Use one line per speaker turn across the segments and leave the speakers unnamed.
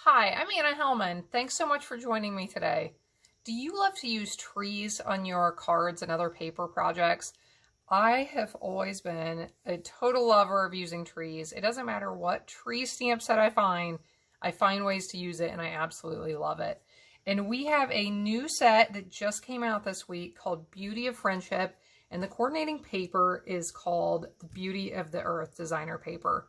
Hi, I'm Anna Hellman. Thanks so much for joining me today. Do you love to use trees on your cards and other paper projects? I have always been a total lover of using trees. It doesn't matter what tree stamp set I find ways to use it and I absolutely love it. And we have a new set that just came out this week called Beauty of Friendship, and the coordinating paper is called the Beauty of the Earth designer paper.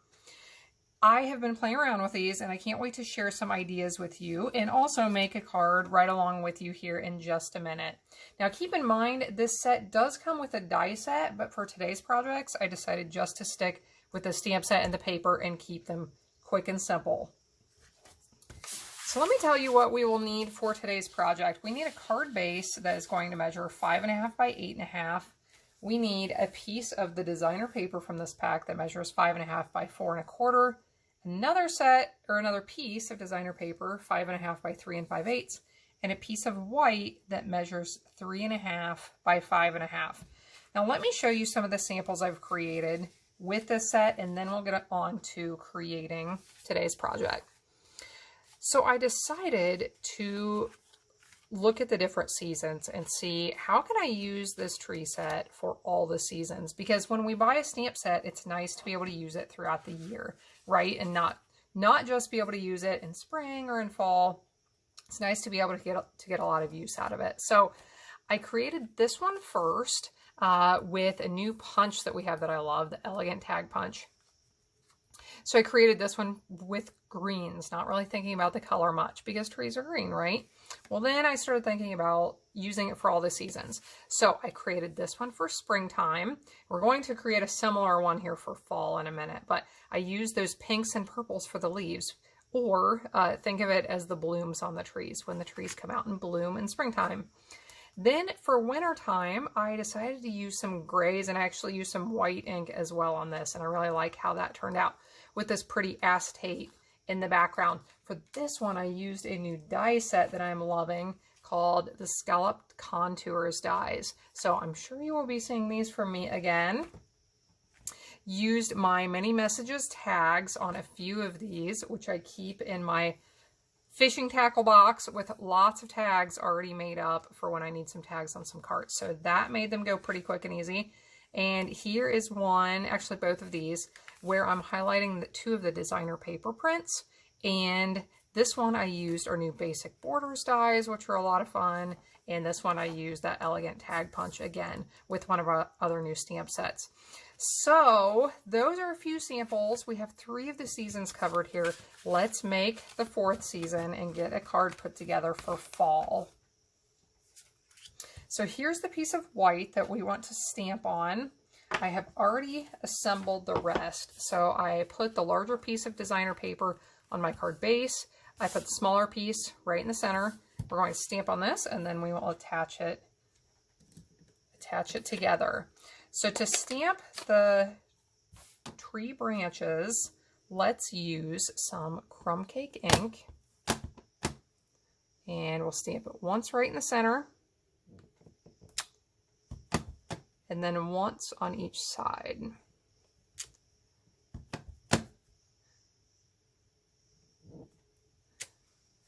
I have been playing around with these and I can't wait to share some ideas with you and also make a card right along with you here in just a minute. Now keep in mind this set does come with a die set, but for today's projects I decided just to stick with the stamp set and the paper and keep them quick and simple. So let me tell you what we will need for today's project. We need a card base that is going to measure 5.5 by 8.5. We need a piece of the designer paper from this pack that measures 5.5 by 4.25. Another set or another piece of designer paper, 5.5 by 3 5/8, and a piece of white that measures 3.5 by 5.5. Now let me show you some of the samples I've created with this set, and then we'll get on to creating today's project. So I decided to look at the different seasons and see how can I use this tree set for all the seasons, because when we buy a stamp set it's nice to be able to use it throughout the year, right? And not just be able to use it in spring or in fall. It's nice to be able to get a lot of use out of it. So I created this one first with a new punch that we have that I love, the Elegant Tag Punch. So I created this one with greens, not really thinking about the color much because trees are green, right? Well, then I started thinking about using it for all the seasons. So I created this one for springtime. We're going to create a similar one here for fall in a minute, but I used those pinks and purples for the leaves, or think of it as the blooms on the trees when the trees come out and bloom in springtime. Then for wintertime, I decided to use some grays and I actually used some white ink as well on this. And I really like how that turned out with this pretty acetate in the background. For this one, I used a new die set that I'm loving called the Scalloped Contours dies. So I'm sure you will be seeing these from me again. Used my many messages tags on a few of these, which I keep in my fishing tackle box with lots of tags already made up for when I need some tags on some cards. So that made them go pretty quick and easy. And here is one, actually both of these, where I'm highlighting two of the designer paper prints. And this one I used our new Basic Borders dies, which are a lot of fun. And this one I used that Elegant Tag Punch again with one of our other new stamp sets. So those are a few samples. We have 3 of the seasons covered here. Let's make the 4th season and get a card put together for fall. So here's the piece of white that we want to stamp on. I have already assembled the rest. So I put the larger piece of designer paper on my card base. I put the smaller piece right in the center. We're going to stamp on this and then we will attach it together. So to stamp the tree branches, let's use some crumb cake ink. And we'll stamp it once right in the center. And then once on each side.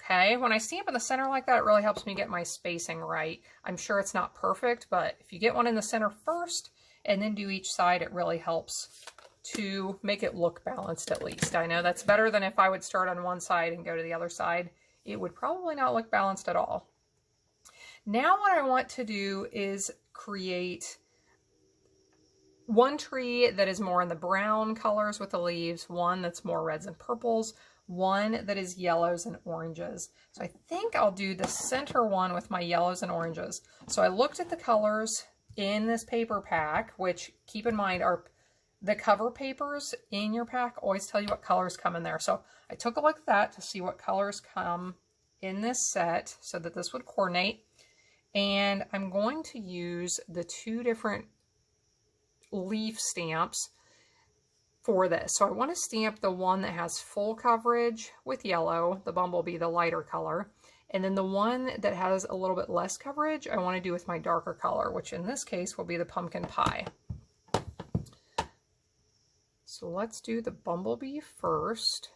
Okay, when I stamp in the center like that, it really helps me get my spacing right. I'm sure it's not perfect, but if you get one in the center first and then do each side, it really helps to make it look balanced at least. I know that's better than if I would start on one side and go to the other side. It would probably not look balanced at all. Now what I want to do is create one tree that is more in the brown colors with the leaves, one that's more reds and purples, one that is yellows and oranges. So I think I'll do the center one with my yellows and oranges. So I looked at the colors in this paper pack, which keep in mind are the cover papers in your pack always tell you what colors come in there. So I took a look at that to see what colors come in this set so that this would coordinate. And I'm going to use the 2 different leaf stamps for this. So I want to stamp the one that has full coverage with yellow, the bumblebee, the lighter color. And then the one that has a little bit less coverage, I want to do with my darker color, which in this case will be the pumpkin pie. So let's do the bumblebee first.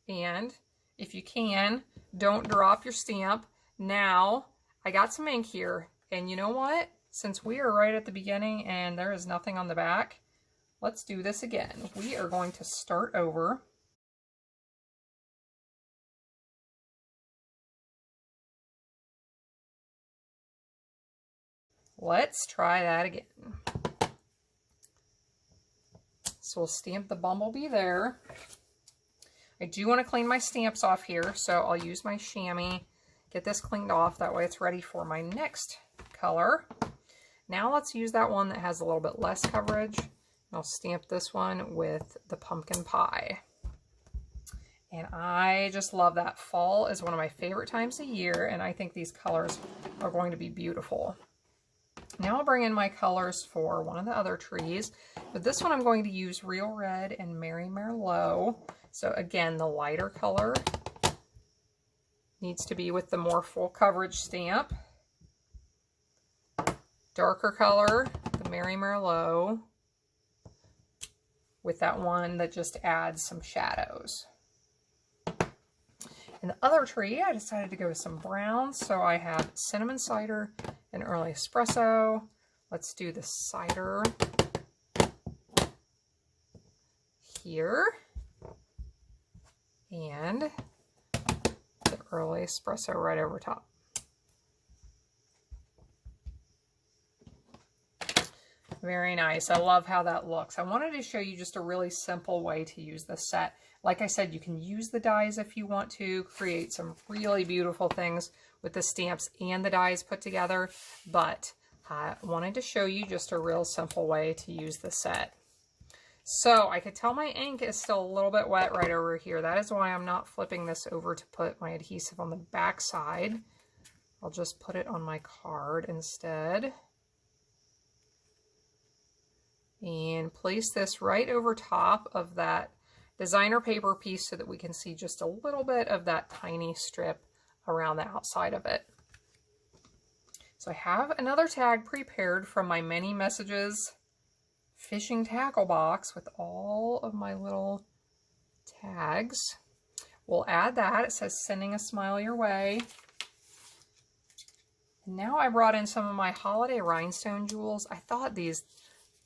And If you can, don't drop your stamp. Now, I got some ink here, and you know what? Since we are right at the beginning and there is nothing on the back, let's do this again. We are going to start over. Let's try that again. So we'll stamp the bumblebee there. I do want to clean my stamps off here, so I'll use my chamois, get this cleaned off, that way it's ready for my next color. Now let's use that one that has a little bit less coverage. I'll stamp this one with the pumpkin pie. And I just love that. Fall is one of my favorite times of year, and I think these colors are going to be beautiful. Now I'll bring in my colors for one of the other trees, but this one I'm going to use Real Red and Merry Merlot. So again, the lighter color needs to be with the more full coverage stamp. Darker color, the Merry Merlot, with that one that just adds some shadows. In the other tree, I decided to go with some browns, so I have cinnamon cider and early espresso. Let's do the cider here, and the early espresso right over top. Very nice. I love how that looks. I wanted to show you just a really simple way to use this set. Like I said, you can use the dies if you want to create some really beautiful things with the stamps and the dies put together, but I wanted to show you just a real simple way to use the set. So I could tell my ink is still a little bit wet right over here. That is why I'm not flipping this over to put my adhesive on the back side. I'll just put it on my card instead. And place this right over top of that designer paper piece so that we can see just a little bit of that tiny strip around the outside of it. So I have another tag prepared from my many messages fishing tackle box with all of my little tags. We'll add that. It says sending a smile your way. And now I brought in some of my holiday rhinestone jewels. I thought these,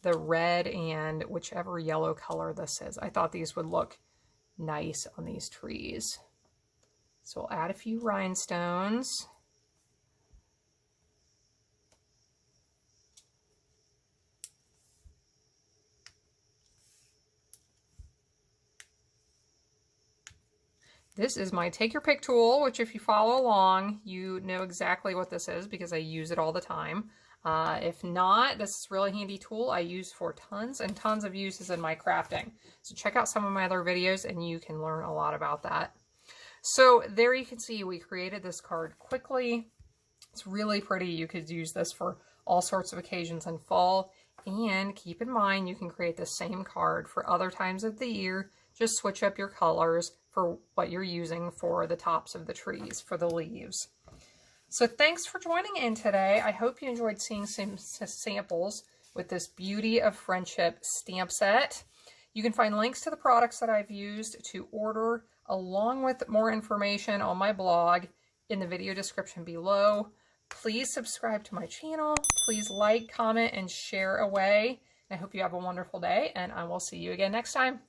the red and whichever yellow color this is, I thought these would look nice on these trees. So we'll add a few rhinestones. This is my take your pick tool, which if you follow along, you know exactly what this is because I use it all the time. If not, this is a really handy tool I use for tons and tons of uses in my crafting. So check out some of my other videos and you can learn a lot about that. So there you can see we created this card quickly. It's really pretty. You could use this for all sorts of occasions in fall. And keep in mind, you can create the same card for other times of the year. Just switch up your colors for what you're using for the tops of the trees, for the leaves. So thanks for joining in today. I hope you enjoyed seeing some samples with this Beauty of Friendship stamp set. You can find links to the products that I've used to order, along with more information on my blog in the video description below. Please subscribe to my channel. Please like, comment, and share away. I hope you have a wonderful day, and I will see you again next time.